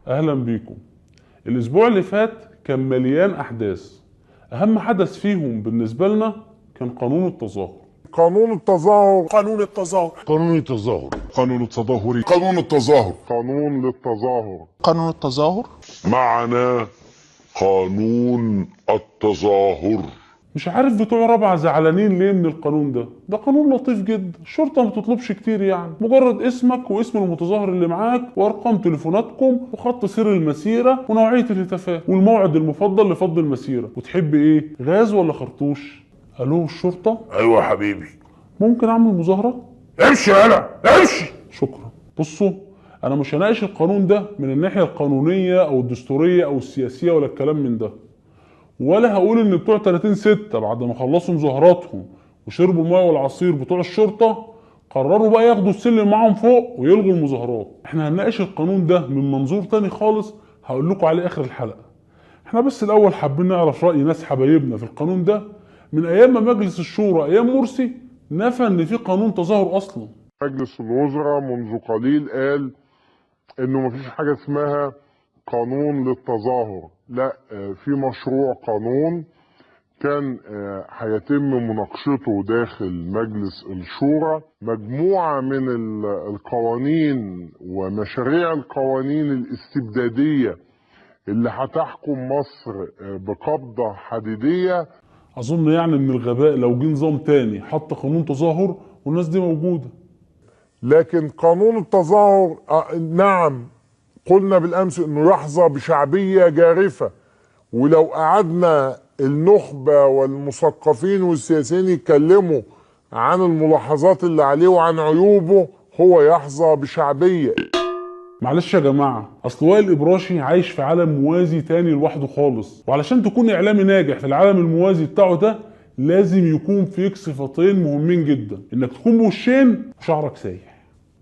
اهلا بيكم. الاسبوع اللي فات كان مليان احداث. اهم حدث فيهم بالنسبة لنا كان قانون التظاهر. قانون التظاهر قانون التظاهر قانون التظاهر قانون التظاهر قانون التظاهر قانون للتظاهر قانون التظاهر معنى قانون التظاهر. مش عارف بتوع رابعة زعلانين ليه من القانون ده قانون لطيف جدا، الشرطة ما بتطلبش كتير، يعني مجرد اسمك واسم المتظاهر اللي معاك وارقام تليفوناتكم وخط سير المسيرة ونوعية الهتافات والموعد المفضل لفض المسيرة، وتحب ايه، غاز ولا خرطوش؟ الو الشرطة؟ ايوه يا حبيبي. ممكن اعمل مظاهرة؟ امشي يالا امشي. شكرا. بصوا، انا مش هناقش القانون ده من الناحية القانونية او الدستورية او السياسية ولا الكلام من ده، ولا هقول ان بتوع 30/6 بعد ما خلصوا مظاهراتهم وشربوا الماء والعصير بتوع الشرطة قرروا بقى ياخدوا السلم معاهم فوق ويلغوا المظاهرات. احنا هنناقش القانون ده من منظور تاني خالص هقول لكم عليه اخر الحلقة. احنا بس الاول حابين نعرف رأي ناس حبايبنا في القانون ده من ايام ما مجلس الشورى ايام مرسي نفى ان في قانون تظاهر اصلا. مجلس الوزراء منذ قليل قال انه مفيش حاجة اسمها قانون للتظاهر، لا، في مشروع قانون كان هيتم مناقشته داخل مجلس الشورى. مجموعة من القوانين ومشاريع القوانين الاستبدادية اللي هتحكم مصر بقبضة حديدية. اظن يعني من الغباء لو جه نظام تاني حط قانون تظاهر والناس دي موجودة. لكن قانون التظاهر نعم، قلنا بالامس انه يحظى بشعبيه جارفه، ولو قعدنا النخبه والمثقفين والسياسيين يتكلموا عن الملاحظات اللي عليه وعن عيوبه هو يحظى بشعبيه. معلش يا جماعة، اصل وائل ابراشي عايش في عالم موازي تاني لوحده خالص، وعلشان تكون اعلامي ناجح في العالم الموازي بتاعه ده لازم يكون فيك صفتين مهمين جدا، انك تكون بوشين وشعرك سايح.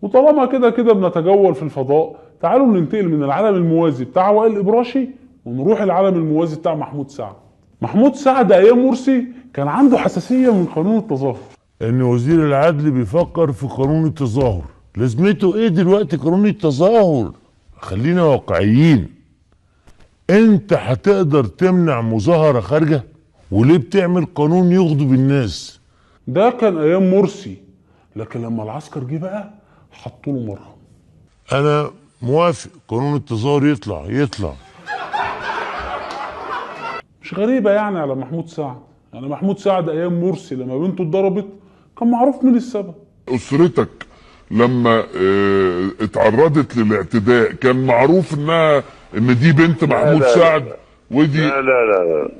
وطالما كده بنتجول في الفضاء، تعالوا ننتقل من العالم الموازي بتاع وائل ابراشي ونروح العالم الموازي بتاع محمود سعد. محمود سعد ايام مرسي كان عنده حساسية من قانون التظاهر. ان وزير العدل بيفكر في قانون التظاهر، لازمته ايه دلوقتي قانون التظاهر؟ خلينا واقعيين. انت هتقدر تمنع مظاهرة خارجة؟ وليه بتعمل قانون يغضب الناس؟ ده كان ايام مرسي، لكن لما العسكر جه بقى حطوا له مرهم. انا موافق قانون التظاهر يطلع. مش غريبة يعني على محمود سعد، يعني محمود سعد ايام مرسي لما بنته اتضربت كان معروف مين السبب. أسرتك لما اتعرضت للاعتداء كان معروف ان دي بنت محمود سعد ودي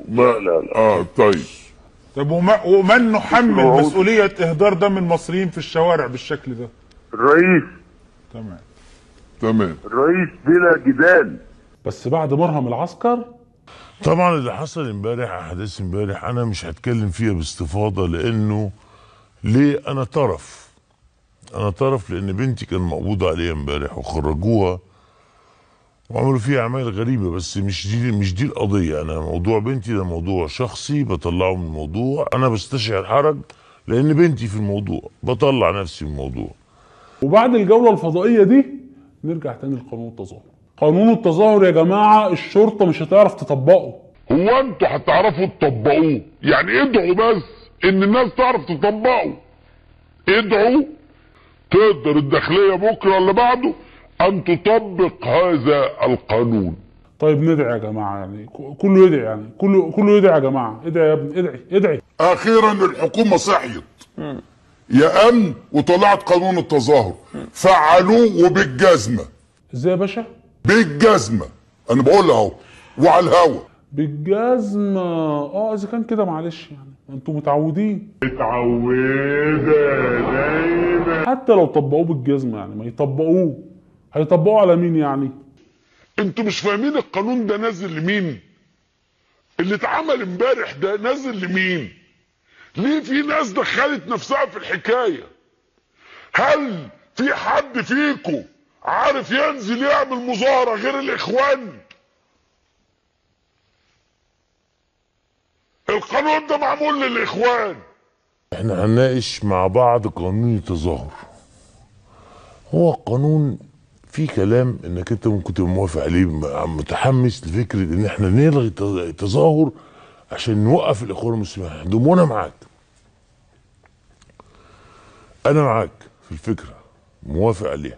لا. طيب ومن نحمل مسؤولية إهدار دم المصريين في الشوارع بالشكل ده؟ الرئيس. تمام. الرئيس بلا جدال. بس بعد مرهم العسكر. طبعا اللي حصل امبارح، احداث امبارح، انا مش هتكلم فيها باستفاضه لانه ليه انا طرف لان بنتي كان مقبوض عليها امبارح وخرجوها وعملوا فيها اعمال غريبه، بس مش دي القضيه. انا موضوع بنتي ده موضوع شخصي بطلعه من الموضوع، انا بستشعر حرج لان بنتي في الموضوع، بطلع نفسي من الموضوع. وبعد الجوله الفضائيه دي نرجع تاني لقانون التظاهر. قانون التظاهر يا جماعه الشرطه مش هتعرف تطبقه. هو انتوا هتعرفوا تطبقوه؟ يعني ادعوا بس ان الناس تعرف تطبقه، ادعوا. تقدر الداخليه بكره اللي بعده ان تطبق هذا القانون. طيب ندعي يا جماعه، يعني كله يدعي، يعني كله يدعي يا جماعه. ادعي يا ابني، ادعي. اخيرا الحكومه صحيت يا امن وطلعت قانون التظاهر، فعلوه وبالجزمه. ازاي يا باشا؟ بالجزمه، انا بقول اهو وعلى الهوا. بالجزمه. اذا كان كده معلش، يعني انتوا متعودين. متعوده دايما. حتى لو طبقوه بالجزمه يعني ما يطبقوه، هيطبقوه على مين يعني؟ انتوا مش فاهمين القانون ده نازل لمين؟ اللي اتعمل امبارح ده نازل لمين؟ ليه في ناس دخلت نفسها في الحكايه؟ هل في حد فيكم عارف ينزل يعمل مظاهره غير الاخوان؟ القانون ده معمول للاخوان. احنا هنناقش مع بعض قانون التظاهر. هو قانون في كلام انك انت ممكن تبقى موافق عليه، متحمس لفكره ان احنا نلغي التظاهر عشان نوقف الاخوان المسلمين عندهم، وانا معاك. انا معاك في الفكره، موافق عليها،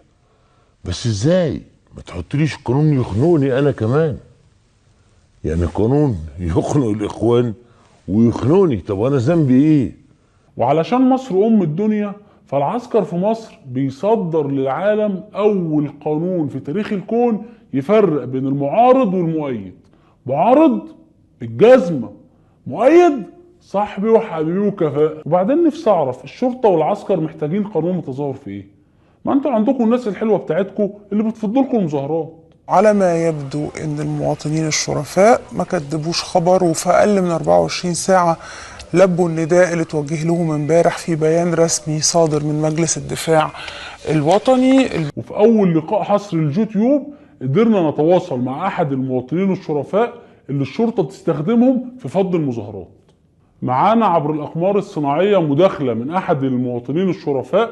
بس ازاي؟ ما تحطليش قانون يخنقني انا كمان. يعني قانون يخنق الاخوان ويخنقني، طب انا ذنبي ايه؟ وعلشان مصر ام الدنيا، فالعسكر في مصر بيصدر للعالم اول قانون في تاريخ الكون يفرق بين المعارض والمؤيد. معارض بالجزمه، مؤيد صاحبي وحبيبي وكفاءه. وبعدين نفسي اعرف الشرطه والعسكر محتاجين قانون التظاهر في ايه؟ ما انتوا عندكم الناس الحلوه بتاعتكم اللي بتفضل لكم مظاهرات. على ما يبدو ان المواطنين الشرفاء ما كدبوش خبر، وفي اقل من 24 ساعه لبوا النداء اللي توجه لهم امبارح في بيان رسمي صادر من مجلس الدفاع الوطني. وفي اول لقاء حصري لليوتيوب قدرنا نتواصل مع احد المواطنين الشرفاء اللي الشرطه بتستخدمهم في فض المظاهرات. معانا عبر الاقمار الصناعيه مداخله من احد المواطنين الشرفاء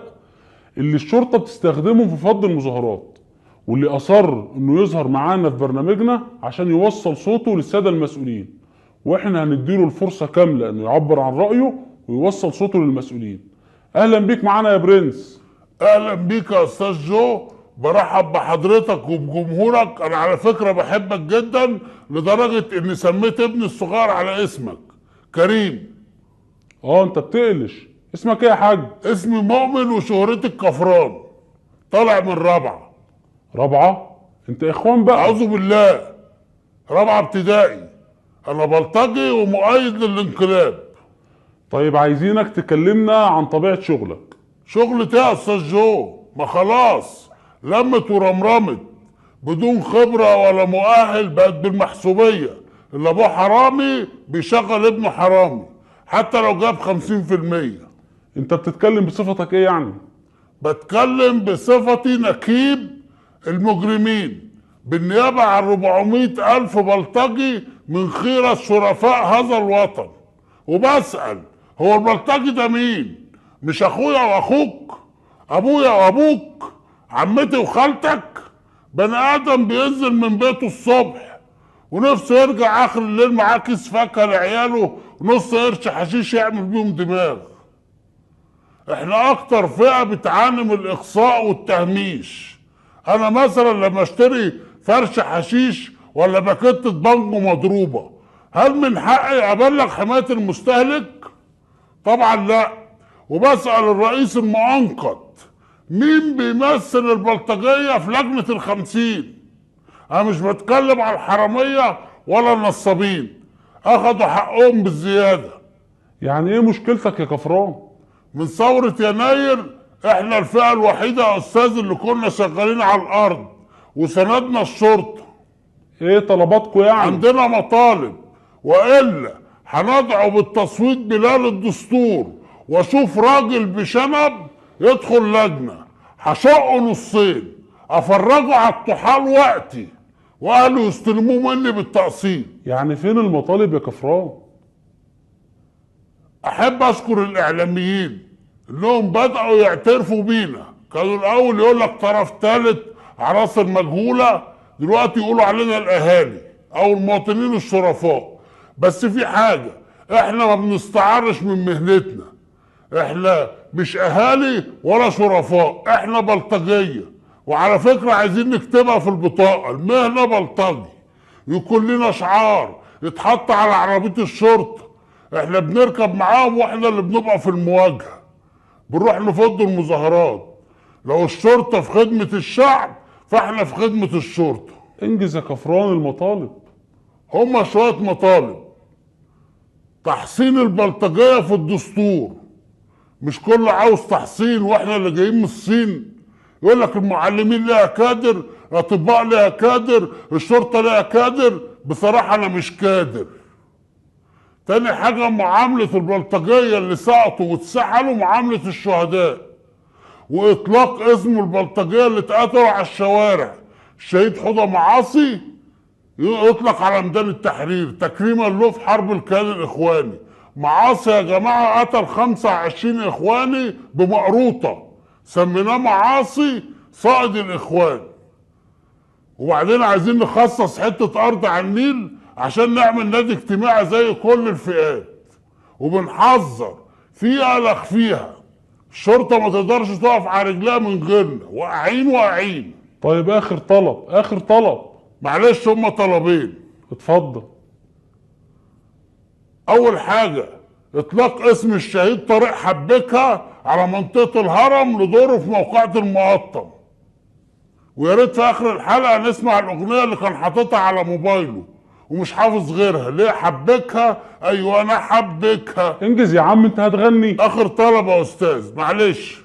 اللي الشرطه بتستخدمهم في فض المظاهرات، واللي اصر انه يظهر معانا في برنامجنا عشان يوصل صوته للساده المسؤولين، واحنا هنديله الفرصه كامله انه يعبر عن رايه ويوصل صوته للمسؤولين. اهلا بيك معانا يا برنس. اهلا بيك يا استاذ جو، برحب بحضرتك وبجمهورك. انا على فكره بحبك جدا لدرجه اني سميت ابني الصغير على اسمك كريم. انت بتقلش. اسمك ايه يا حاج؟ اسمي مؤمن وشهرتي الكفران، طالع من رابعه. رابعه؟ انت اخوان بقى؟ اعوذ بالله، رابعه ابتدائي. انا بلطجي ومؤيد للانقلاب. طيب عايزينك تكلمنا عن طبيعه شغلك. شغلة ايه يا استاذ جو؟ ما خلاص لمت ورمرمت، بدون خبرة ولا مؤهل، بقت بالمحسوبية. اللي ابوه حرامي بيشغل ابنه حرامي حتى لو جاب 50%. انت بتتكلم بصفتك ايه يعني؟ بتكلم بصفتي نكيب المجرمين بالنيابة عن 400,000 بلطجي من خيرة شرفاء هذا الوطن. وبسأل، هو البلطجي ده مين؟ مش اخويا واخوك، ابويا وابوك، عمتي وخالتك؟ بني ادم بينزل من بيته الصبح ونفسه يرجع اخر الليل معاه كيس فاكهه لعياله ونص قرش حشيش يعمل بيهم دماغ. احنا اكتر فئه بتعاني من الاقصاء والتهميش. انا مثلا لما اشتري فرش حشيش ولا باكيتة بانجو مضروبه، هل من حقي ابلغ حمايه المستهلك؟ طبعا لا. وبسأل الرئيس المؤنقط، مين بيمثل البلطجية في لجنة ال50؟ انا مش بتكلم على الحرامية ولا النصابين، اخدوا حقهم بالزيادة. يعني ايه مشكلتك يا كفران؟ من ثورة يناير احنا الفئة الوحيدة يا استاذ اللي كنا شغالين على الارض وسندنا الشرطة. ايه طلباتكم يعني؟ عندنا مطالب، والا هندعو بالتصويت بلال الدستور، واشوف راجل بشنب يدخل لجنه هشقه نصين افرجه على الطحال وقتي واهله يستلموه مني بالتقسيط. يعني فين المطالب يا كفران؟ احب اشكر الاعلاميين انهم بداوا يعترفوا بينا. كانوا الاول يقول لك طرف ثالث، عناصر مجهوله، دلوقتي يقولوا علينا الاهالي او المواطنين الشرفاء. بس في حاجه، احنا ما بنستعرش من مهنتنا. احنا مش اهالي ولا شرفاء، احنا بلطجيه. وعلى فكره عايزين نكتبها في البطاقه، المهنه بلطجي، يكون لنا شعار يتحط على عربيه الشرطه. احنا بنركب معاهم واحنا اللي بنبقى في المواجهه، بنروح نفض المظاهرات. لو الشرطه في خدمه الشعب فاحنا في خدمه الشرطه. انجز يا كفران المطالب. هما شويه مطالب. تحسين البلطجيه في الدستور، مش كله عاوز تحسين واحنا اللي جايين من الصين. يقول لك المعلمين ليها كادر، الاطباء ليها كادر، الشرطه ليها كادر. بصراحه انا مش كادر. تاني حاجه، معامله البلطجيه اللي سقطوا واتسحلوا معامله الشهداء، واطلاق اسم البلطجيه اللي اتقتلوا على الشوارع. الشهيد حوضة معاصي يطلق على ميدان التحرير تكريما له في حرب الكيان الاخواني. معاصي يا جماعه قتل 25 اخواني بمقروطه، سميناه معاصي صائد الاخوان. وبعدين عايزين نخصص حته ارض على النيل عشان نعمل نادي اجتماعي زي كل الفئات، وبنحذر فيها لا فيها، الشرطه ما تقدرش تقف على رجلها من غيرنا، واقعين. طيب اخر طلب. معلش هما طلبين. اتفضل. اول حاجه اطلاق اسم الشهيد طارق حبكها على منطقه الهرم لدوره في موقعة المقطم، ويا ريت في اخر الحلقه نسمع الاغنيه اللي كان حاططها على موبايله ومش حافظ غيرها. ليه حبكها؟ ايوه انا حبكها. انجز يا عم، انت هتغني. اخر طلب يا استاذ، معلش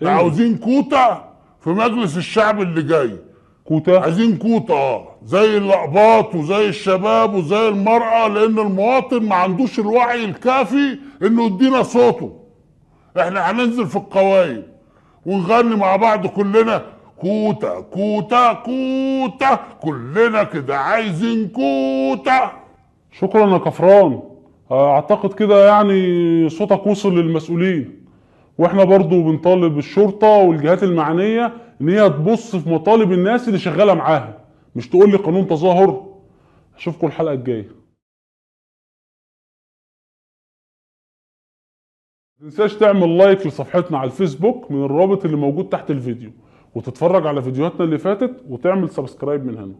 عاوزين كوتا في مجلس الشعب اللي جاي. كوتا؟ عايزين كوتا زي الاقباط وزي الشباب وزي المرأة، لان المواطن ما عندوش الوعي الكافي انه يدينا صوته. احنا هننزل في القوايم ونغني مع بعض كلنا كوتا كوتا كوتا، كلنا كده عايزين كوتا. شكرا يا كفران، اعتقد كده يعني صوتك وصل للمسؤولين، واحنا برضو بنطالب الشرطة والجهات المعنية ان هي تبص في مطالب الناس اللي شغالة معاها، مش تقول لي قانون تظاهر. اشوفكم الحلقة الجاية. متنساش تعمل لايك لصفحتنا على الفيسبوك من الرابط اللي موجود تحت الفيديو، وتتفرج على فيديوهاتنا اللي فاتت، وتعمل سبسكرايب من هنا.